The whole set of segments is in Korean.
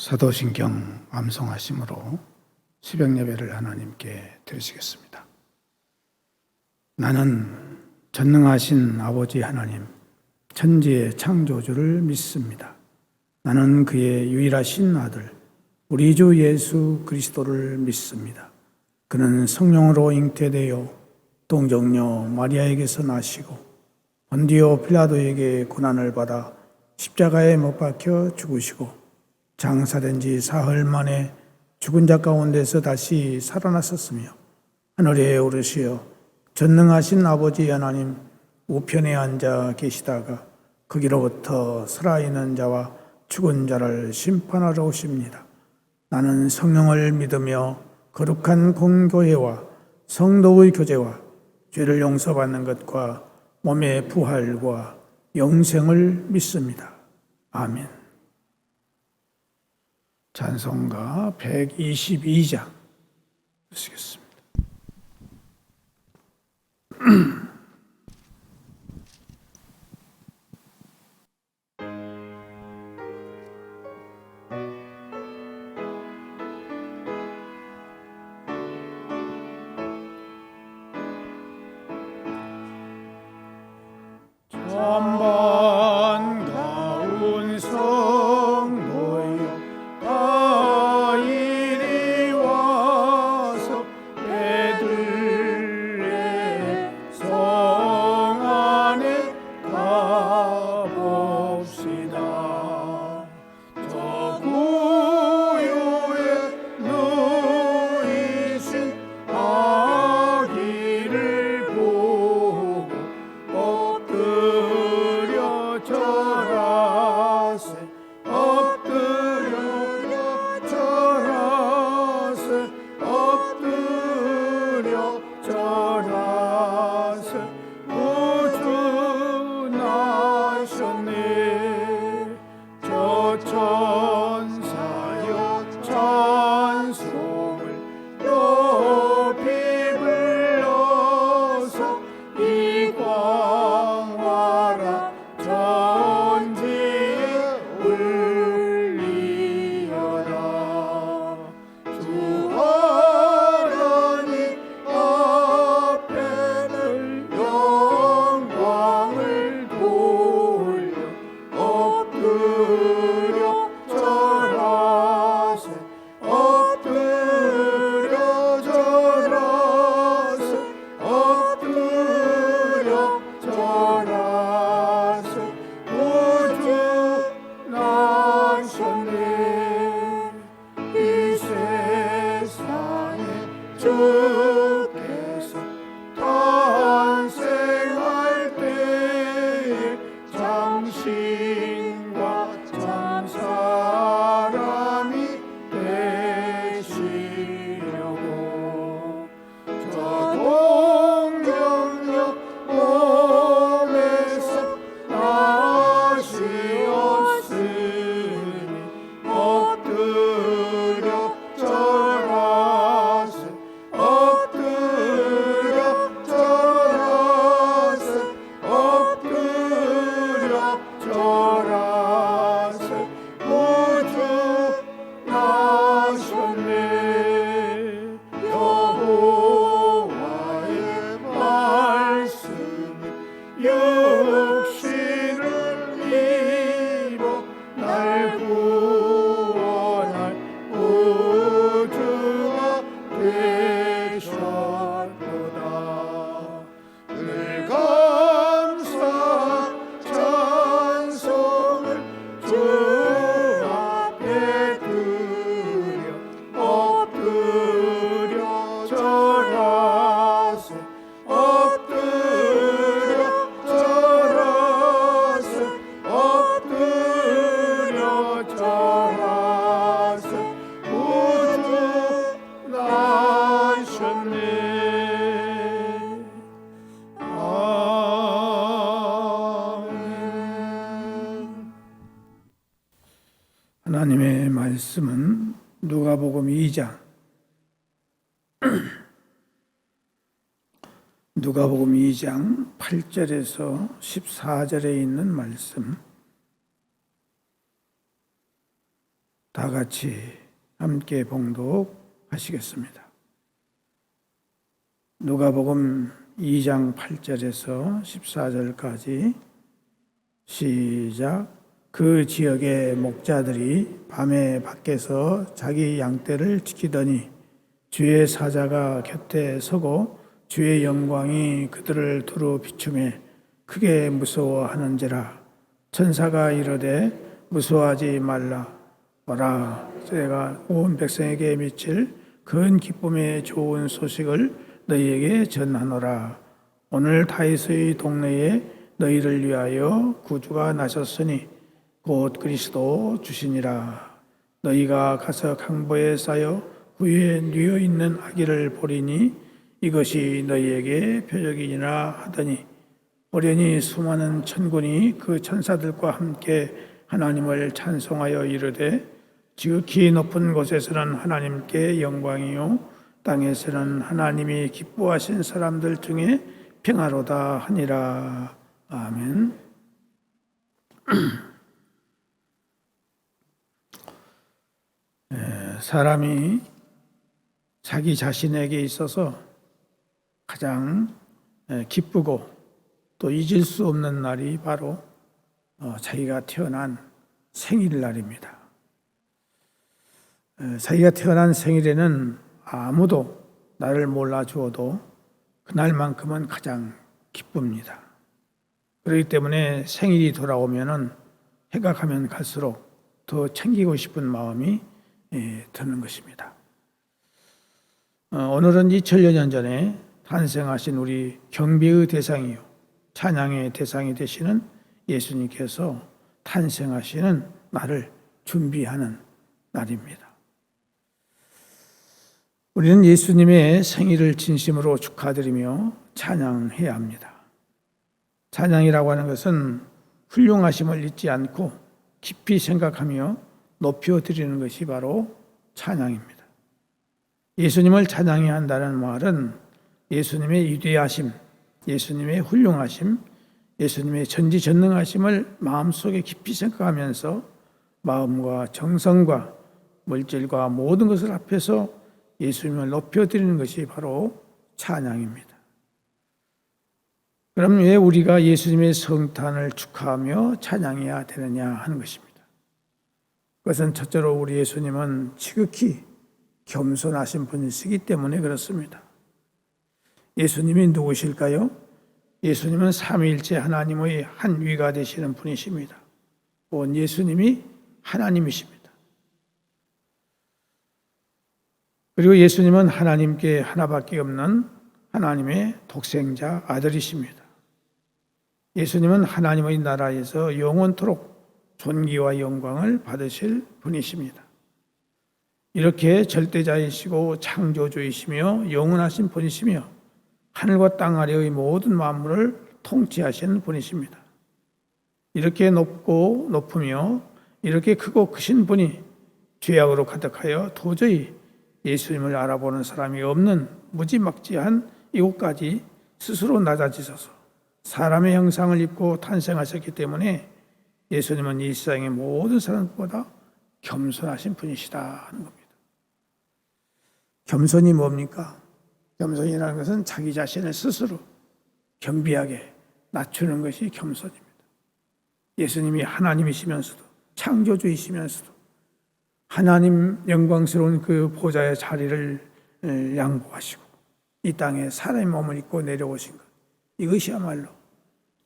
사도신경 암송하심으로 새벽 예배를 하나님께 드리시겠습니다. 나는 전능하신 아버지 하나님, 천지의 창조주를 믿습니다. 나는 그의 유일하신 아들, 우리 주 예수 그리스도를 믿습니다. 그는 성령으로 잉태되어 동정녀 마리아에게서 나시고 본디오 필라도에게 고난을 받아 십자가에 못 박혀 죽으시고 장사된 지 사흘 만에 죽은 자 가운데서 다시 살아나셨으며 하늘에 오르시어 전능하신 아버지 하나님 우편에 앉아 계시다가 거기로부터 살아있는 자와 죽은 자를 심판하러 오십니다. 나는 성령을 믿으며 거룩한 공교회와 성도의 교제와 죄를 용서받는 것과 몸의 부활과 영생을 믿습니다. 아멘. 찬송가 122장 쓰겠습니다. 천반 가운 성도여 다 이리 와서 베들레 성 안에 가봅시다. 저 구유에 누이신 아기를 보고 엎드려 절하세 엎드려 절하세 엎드려 절하세 구주나셨네. 저 천사여 찬송을 높이 불러서 이 광활한 전지에 울리어라. 주 하나님 앞에는 영광을 돌려 엎드려 절하세 엎드려 절하세 엎드려 절하세 구주 나셨네. 이 세상에 주께서 탄생할 때에 장신과 참사람이 되시려고 저 동정녀 몸에서 나시었으니 엎드려 절하세 엎드려 절하세 엎드려 절하세 구주 나셨네. 여호와의 말씀이 육신을 입어 날 구원할 우주가 되셨도다. 늘 감사 찬송을 주 앞에 드려 엎드려 절하세 엎드려 절하세 엎드려 절하세 구주 나셨네. 아멘. 하나님의 말씀은 누가복음 2장 누가복음 2장 8절에서 14절에 있는 말씀 다 같이 함께 봉독하시겠습니다. 누가복음 2장 8절에서 14절까지 시작. 그 지역의 목자들이 밤에 밖에서 자기 양떼를 지키더니 주의 사자가 곁에 서고 주의 영광이 그들을 두루 비추매 크게 무서워하는지라. 천사가 이르되 무서워하지 말라. 보라, 내가 온 백성에게 미칠 큰 기쁨의 좋은 소식을 너희에게 전하노라. 오늘 다윗의 동네에 너희를 위하여 구주가 나셨으니 곧 그리스도 주시니라. 너희가 가서 강보에 쌓여 구유에 누워 있는 아기를 보리니 이것이 너희에게 표적이니라 하더니 오련히 수많은 천군이 그 천사들과 함께 하나님을 찬송하여 이르되 지극히 높은 곳에서는 하나님께 영광이요 땅에서는 하나님이 기뻐하신 사람들 중에 평화로다 하니라. 아멘. 사람이 자기 자신에게 있어서 가장 기쁘고 또 잊을 수 없는 날이 바로 자기가 태어난 생일날입니다. 자기가 태어난 생일에는 아무도 나를 몰라주어도 그날만큼은 가장 기쁩니다. 그렇기 때문에 생일이 돌아오면은 해가 가면 갈수록 더 챙기고 싶은 마음이 드는 것입니다. 오늘은 2000여 년 전에 탄생하신 우리 경배의 대상이요 찬양의 대상이 되시는 예수님께서 탄생하시는 날을 준비하는 날입니다. 우리는 예수님의 생일을 진심으로 축하드리며 찬양해야 합니다. 찬양이라고 하는 것은 훌륭하심을 잊지 않고 깊이 생각하며 높여드리는 것이 바로 찬양입니다. 예수님을 찬양해야 한다는 말은 예수님의 위대하심, 예수님의 훌륭하심, 예수님의 전지전능하심을 마음속에 깊이 생각하면서 마음과 정성과 물질과 모든 것을 합해서 예수님을 높여드리는 것이 바로 찬양입니다. 그럼 왜 우리가 예수님의 성탄을 축하하며 찬양해야 되느냐 하는 것입니다. 그것은 첫째로 우리 예수님은 지극히 겸손하신 분이시기 때문에 그렇습니다. 예수님이 누구실까요? 예수님은 삼위일체 하나님의 한 위가 되시는 분이십니다. 온 예수님이 하나님이십니다. 그리고 예수님은 하나님께 하나밖에 없는 하나님의 독생자 아들이십니다. 예수님은 하나님의 나라에서 영원토록 존귀와 영광을 받으실 분이십니다. 이렇게 절대자이시고 창조주이시며 영원하신 분이시며 하늘과 땅 아래의 모든 만물을 통치하시는 분이십니다. 이렇게 높고 높으며 이렇게 크고 크신 분이 죄악으로 가득하여 도저히 예수님을 알아보는 사람이 없는 무지막지한 이곳까지 스스로 낮아지셔서 사람의 형상을 입고 탄생하셨기 때문에 예수님은 이 세상의 모든 사람보다 겸손하신 분이시다 하는 겁니다. 겸손이 뭡니까? 겸손이라는 것은 자기 자신을 스스로 겸비하게 낮추는 것이 겸손입니다. 예수님이 하나님이시면서도 창조주이시면서도 하나님 영광스러운 그 보좌의 자리를 양보하시고 이 땅에 사람의 몸을 입고 내려오신 것, 이것이야말로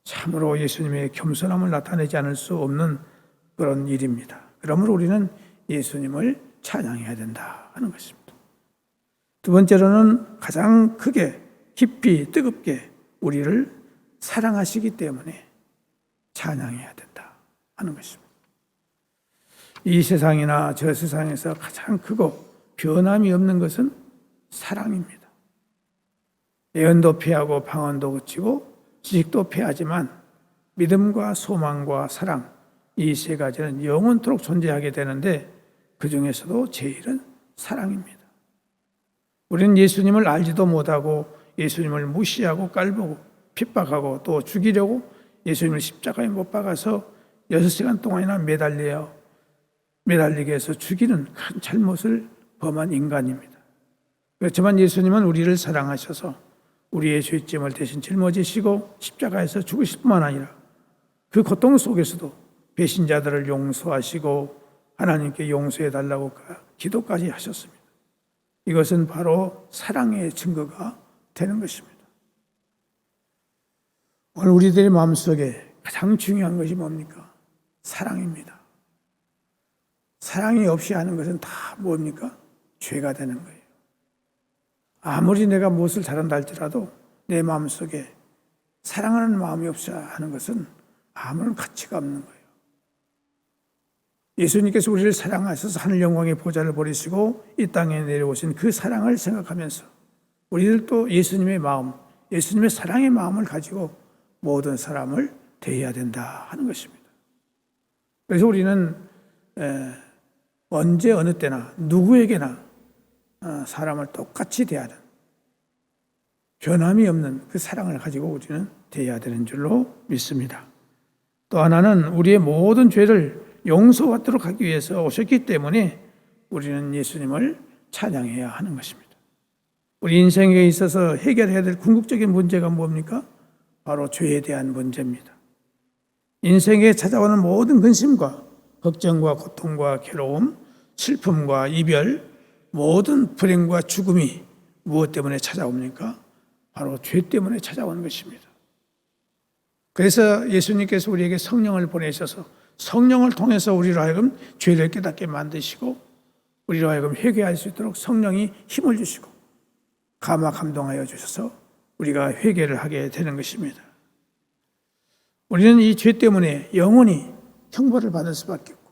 참으로 예수님의 겸손함을 나타내지 않을 수 없는 그런 일입니다. 그러므로 우리는 예수님을 찬양해야 된다 하는 것입니다. 두 번째로는 가장 크게 깊이 뜨겁게 우리를 사랑하시기 때문에 찬양해야 된다 하는 것입니다. 이 세상이나 저 세상에서 가장 크고 변함이 없는 것은 사랑입니다. 예언도 패하고 방언도 그치고 지식도 패하지만 믿음과 소망과 사랑, 이 세 가지는 영원토록 존재하게 되는데 그 중에서도 제일은 사랑입니다. 우리는 예수님을 알지도 못하고 예수님을 무시하고 깔보고 핍박하고 또 죽이려고 예수님을 십자가에 못 박아서 6시간 동안이나 매달려 매달리게 해서 죽이는 큰 잘못을 범한 인간입니다. 그렇지만 예수님은 우리를 사랑하셔서 우리의 죄짐을 대신 짊어지시고 십자가에서 죽으실 뿐만 아니라 그 고통 속에서도 배신자들을 용서하시고 하나님께 용서해 달라고 기도까지 하셨습니다. 이것은 바로 사랑의 증거가 되는 것입니다. 오늘 우리들의 마음속에 가장 중요한 것이 뭡니까? 사랑입니다. 사랑이 없이 하는 것은 다 뭡니까? 죄가 되는 거예요. 아무리 내가 무엇을 잘한다 할지라도 내 마음속에 사랑하는 마음이 없어야 하는 것은 아무런 가치가 없는 거예요. 예수님께서 우리를 사랑하셔서 하늘 영광의 보좌를 버리시고 이 땅에 내려오신 그 사랑을 생각하면서 우리들도 예수님의 마음, 예수님의 사랑의 마음을 가지고 모든 사람을 대해야 된다 하는 것입니다. 그래서 우리는 언제 어느 때나 누구에게나 사람을 똑같이 대하는 변함이 없는 그 사랑을 가지고 우리는 대해야 되는 줄로 믿습니다. 또 하나는 우리의 모든 죄를 용서받도록 하기 위해서 오셨기 때문에 우리는 예수님을 찬양해야 하는 것입니다. 우리 인생에 있어서 해결해야 될 궁극적인 문제가 뭡니까? 바로 죄에 대한 문제입니다. 인생에 찾아오는 모든 근심과 걱정과 고통과 괴로움, 슬픔과 이별, 모든 불행과 죽음이 무엇 때문에 찾아옵니까? 바로 죄 때문에 찾아오는 것입니다. 그래서 예수님께서 우리에게 성령을 보내셔서 성령을 통해서 우리로 하여금 죄를 깨닫게 만드시고 우리로 하여금 회개할 수 있도록 성령이 힘을 주시고 감동하여 주셔서 우리가 회개를 하게 되는 것입니다. 우리는 이 죄 때문에 영원히 형벌을 받을 수밖에 없고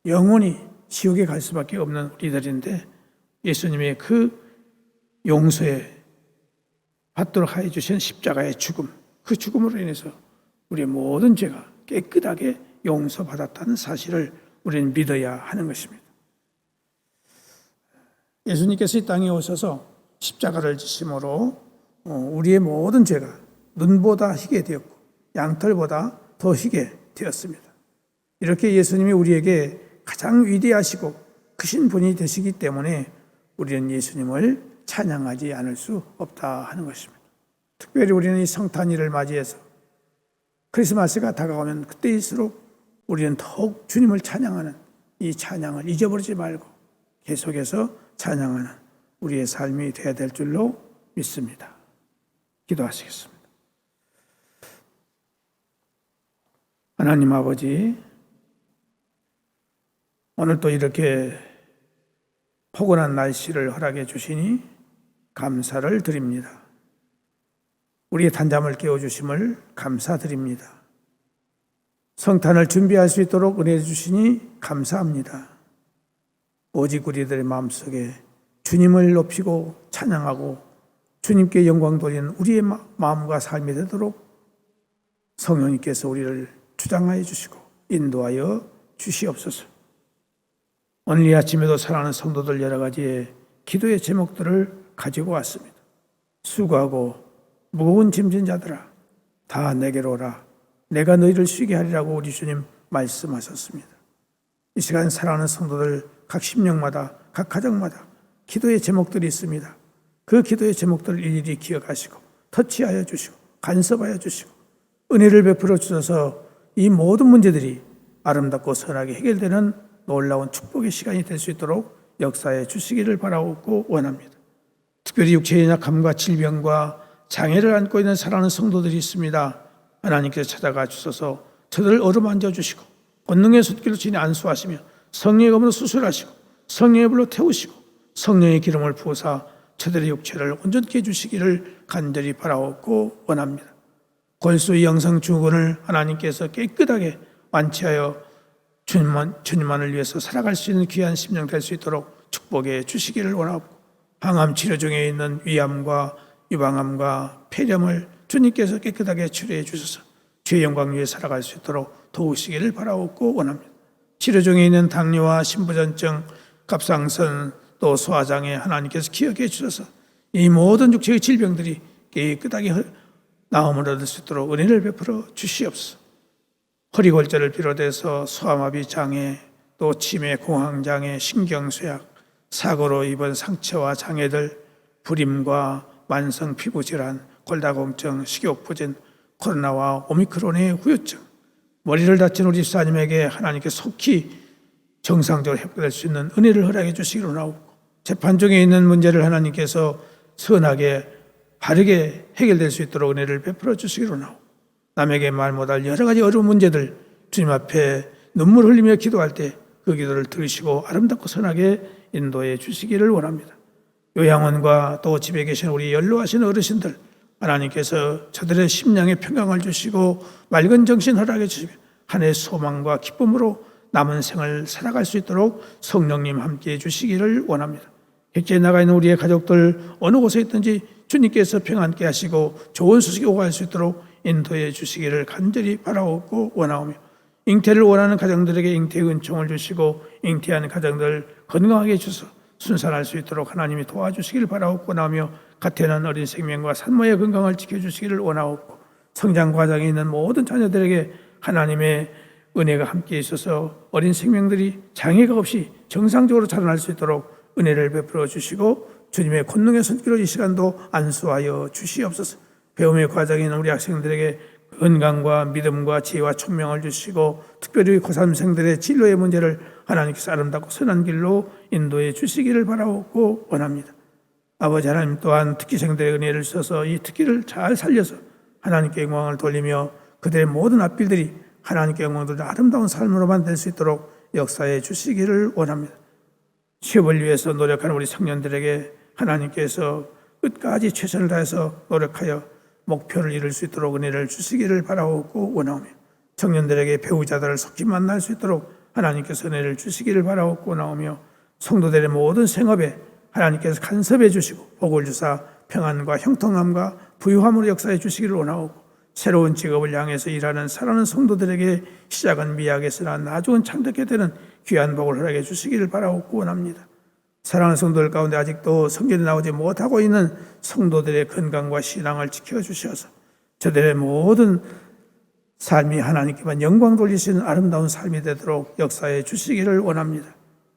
영원히 지옥에 갈 수밖에 없는 우리들인데 예수님의 그 용서에 받도록 하여 주신 십자가의 죽음, 그 죽음으로 인해서 우리의 모든 죄가 깨끗하게 용서받았다는 사실을 우리는 믿어야 하는 것입니다. 예수님께서 이 땅에 오셔서 십자가를 지심으로 우리의 모든 죄가 눈보다 희게 되었고 양털보다 더 희게 되었습니다. 이렇게 예수님이 우리에게 가장 위대하시고 크신 분이 되시기 때문에 우리는 예수님을 찬양하지 않을 수 없다 하는 것입니다. 특별히 우리는 이 성탄일을 맞이해서 크리스마스가 다가오면 그때일수록 우리는 더욱 주님을 찬양하는 이 찬양을 잊어버리지 말고 계속해서 찬양하는 우리의 삶이 되어야 될 줄로 믿습니다. 기도하시겠습니다. 하나님 아버지, 오늘 또 이렇게 포근한 날씨를 허락해 주시니 감사를 드립니다. 우리의 단잠을 깨워주심을 감사드립니다. 성탄을 준비할 수 있도록 은혜 주시니 감사합니다. 오직 우리들의 마음속에 주님을 높이고 찬양하고 주님께 영광 돌리는 우리의 마음과 삶이 되도록 성령님께서 우리를 주장하여 주시고 인도하여 주시옵소서. 오늘 이 아침에도 사랑하는 성도들 여러 가지의 기도의 제목들을 가지고 왔습니다. 수고하고 무거운 짐진 자들아 다 내게로 오라. 내가 너희를 쉬게 하리라고 우리 주님 말씀하셨습니다. 이 시간 사랑하는 성도들 각 심령마다 각 가정마다 기도의 제목들이 있습니다. 그 기도의 제목들을 일일이 기억하시고 터치하여 주시고 간섭하여 주시고 은혜를 베풀어 주셔서 이 모든 문제들이 아름답고 선하게 해결되는 놀라운 축복의 시간이 될 수 있도록 역사해 주시기를 바라고 원합니다. 특별히 육체의 약함과 질병과 장애를 안고 있는 사랑하는 성도들이 있습니다. 하나님께서 찾아가 주셔서 저들을 어루만져 주시고 권능의 솥길로 친히 안수하시며 성령의 검으로 수술하시고 성령의 불로 태우시고 성령의 기름을 부으사 저들의 육체를 온전케 해주시기를 간절히 바라옵고 원합니다. 골수의 영성 주권을 하나님께서 깨끗하게 완치하여 주님만을 위해서 살아갈 수 있는 귀한 심령 될 수 있도록 축복해 주시기를 원하고 항암 치료 중에 있는 위암과 유방암과 폐렴을 주님께서 깨끗하게 치료해 주셔서 주의 영광 위에 살아갈 수 있도록 도우시기를 바라옵고 원합니다. 치료 중에 있는 당뇨와 심부전증, 갑상선, 또 소화장애 하나님께서 기억해 주셔서 이 모든 육체의 질병들이 깨끗하게 나음을 얻을 수 있도록 은혜를 베풀어 주시옵소서. 허리골절을 비롯해서 소아마비 장애, 또 치매, 공황장애, 신경쇠약, 사고로 입은 상처와 장애들, 불임과 만성 피부질환, 골다공증, 식욕부진, 코로나와 오미크론의 후유증, 머리를 다친 우리 집사님에게 하나님께 속히 정상적으로 회복될 수 있는 은혜를 허락해 주시기로 나오고, 재판 중에 있는 문제를 하나님께서 선하게 바르게 해결될 수 있도록 은혜를 베풀어 주시기로 나오고, 남에게 말 못할 여러 가지 어려운 문제들 주님 앞에 눈물 흘리며 기도할 때 그 기도를 들으시고 아름답고 선하게 인도해 주시기를 원합니다. 요양원과 또 집에 계신 우리 연로하신 어르신들, 하나님께서 저들의 심령에 평강을 주시고 맑은 정신 허락해 주시며 한 해 소망과 기쁨으로 남은 생을 살아갈 수 있도록 성령님 함께해 주시기를 원합니다. 객지에 나가 있는 우리의 가족들 어느 곳에 있든지 주님께서 평안케 하시고 좋은 소식이 오갈 수 있도록 인도해 주시기를 간절히 바라옵고 원하오며, 잉태를 원하는 가정들에게 잉태의 은총을 주시고 잉태한 가정들 건강하게 해주셔서 순산할 수 있도록 하나님이 도와주시기를 바라옵고 나오며, 갓태어난 어린 생명과 산모의 건강을 지켜주시기를 원하옵고, 성장 과정에 있는 모든 자녀들에게 하나님의 은혜가 함께 있어서 어린 생명들이 장애가 없이 정상적으로 자라날 수 있도록 은혜를 베풀어 주시고, 주님의 권능의 손길로 이 시간도 안수하여 주시옵소서. 배움의 과정에 있는 우리 학생들에게 건강과 믿음과 지혜와 총명을 주시고, 특별히 고3생들의 진로의 문제를 하나님께서 아름답고 선한 길로 인도해 주시기를 바라옵고 원합니다. 아버지 하나님 또한 특기생들의 은혜를 써서 이 특기를 잘 살려서 하나님께 영광을 돌리며 그들의 모든 앞길들이 하나님께 영광을 돌리는 아름다운 삶으로 만들 수 있도록 역사해 주시기를 원합니다. 취업을 위해서 노력하는 우리 청년들에게 하나님께서 끝까지 최선을 다해서 노력하여 목표를 이룰 수 있도록 은혜를 주시기를 바라옵고 원하오며, 청년들에게 배우자들을 속히 만날 수 있도록 하나님께서 은혜를 주시기를 바라옵고 원하오며, 성도들의 모든 생업에 하나님께서 간섭해 주시고 복을 주사 평안과 형통함과 부유함으로 역사해 주시기를 원하오고, 새로운 직업을 향해서 일하는 사랑하는 성도들에게 시작은 미약했으나 나중은 창대케 되는 귀한 복을 허락해 주시기를 바라옵고 원합니다. 사랑하는 성도들 가운데 아직도 성전에 나오지 못하고 있는 성도들의 건강과 신앙을 지켜주셔서 저들의 모든 삶이 하나님께만 영광 돌리시는 아름다운 삶이 되도록 역사해 주시기를 원합니다.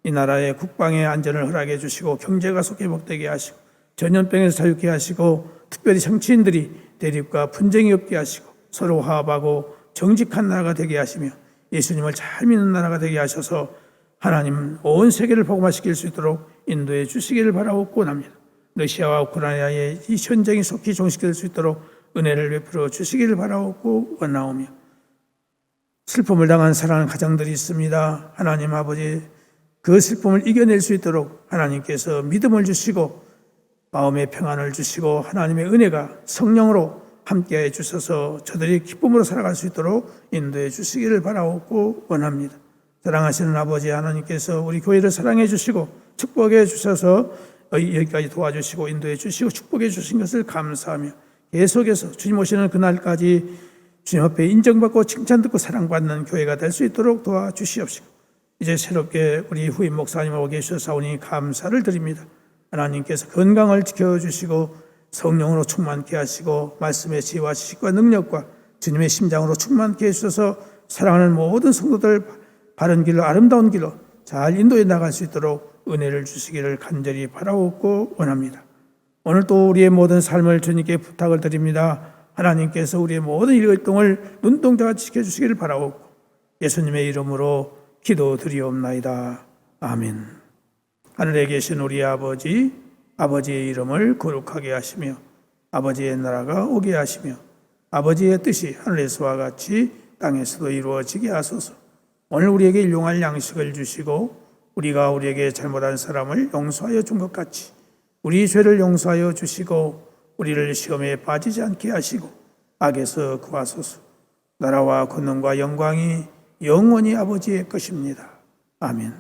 이 나라의 국방의 안전을 허락해 주시고 경제가 속히 회복되게 하시고 전염병에서 자유케 하시고, 특별히 정치인들이 대립과 분쟁이 없게 하시고 서로 화합하고 정직한 나라가 되게 하시며 예수님을 잘 믿는 나라가 되게 하셔서 하나님 온 세계를 복음화시킬 수 있도록 인도해 주시기를 바라옵고 원합니다. 러시아와 우크라이나의 이 전쟁이 속히 종식될 수 있도록 은혜를 베풀어 주시기를 바라옵고 원하오며, 슬픔을 당한 사랑하는 가정들이 있습니다. 하나님 아버지, 그 슬픔을 이겨낼 수 있도록 하나님께서 믿음을 주시고 마음의 평안을 주시고 하나님의 은혜가 성령으로 함께해 주셔서 저들이 기쁨으로 살아갈 수 있도록 인도해 주시기를 바라옵고 원합니다. 사랑하시는 아버지 하나님께서 우리 교회를 사랑해 주시고 축복해 주셔서 여기까지 도와주시고 인도해 주시고 축복해 주신 것을 감사하며, 계속해서 주님 오시는 그날까지 주님 앞에 인정받고 칭찬듣고 사랑받는 교회가 될 수 있도록 도와주시옵시고, 이제 새롭게 우리 후임 목사님 오게 해주셔서 감사를 드립니다. 하나님께서 건강을 지켜주시고 성령으로 충만케 하시고 말씀의 지혜와 지식과 능력과 주님의 심장으로 충만케 해주셔서 사랑하는 모든 성도들 바른 길로 아름다운 길로 잘 인도해 나갈 수 있도록 은혜를 주시기를 간절히 바라옵고 원합니다. 오늘 또 우리의 모든 삶을 주님께 부탁을 드립니다. 하나님께서 우리의 모든 일활동을 눈동자같이 지켜주시기를 바라옵고 예수님의 이름으로 기도드리옵나이다. 아멘. 하늘에 계신 우리 아버지, 아버지의 이름을 거룩하게 하시며 아버지의 나라가 오게 하시며 아버지의 뜻이 하늘에서와 같이 땅에서도 이루어지게 하소서. 오늘 우리에게 일용할 양식을 주시고 우리가 우리에게 잘못한 사람을 용서하여 준 것 같이 우리 죄를 용서하여 주시고 우리를 시험에 빠지지 않게 하시고 악에서 구하소서. 나라와 권능과 영광이 영원히 아버지의 것입니다. 아멘.